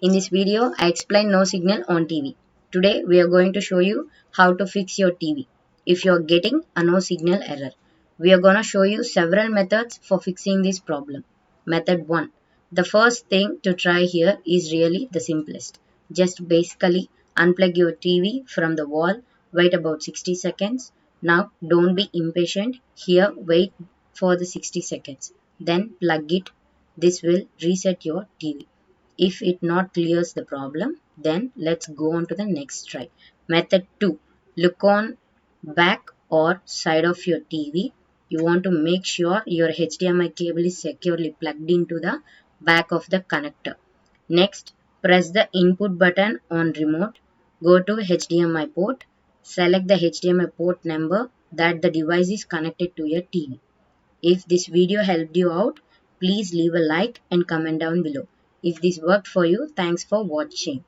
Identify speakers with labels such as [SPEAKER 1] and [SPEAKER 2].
[SPEAKER 1] In this video, I explain no signal on TV. Today, we are going to show you how to fix your TV if you are getting a no signal error. We are going to show you several methods for fixing this problem. Method 1. The first thing to try here is really the simplest. Just basically unplug your TV from the wall, wait about 60 seconds. Now, don't be impatient. Here, wait for the 60 seconds. Then plug it. This will reset your TV. If it not clears the problem, then let's go on to the next try. Method 2. Look on back or side of your TV. You want to make sure your HDMI cable is securely plugged into the back of the connector. Next, press the input button on remote. Go to HDMI port. Select the HDMI port number that the device is connected to your TV. If this video helped you out, please leave a like and comment down below. If this worked for you, thanks for watching.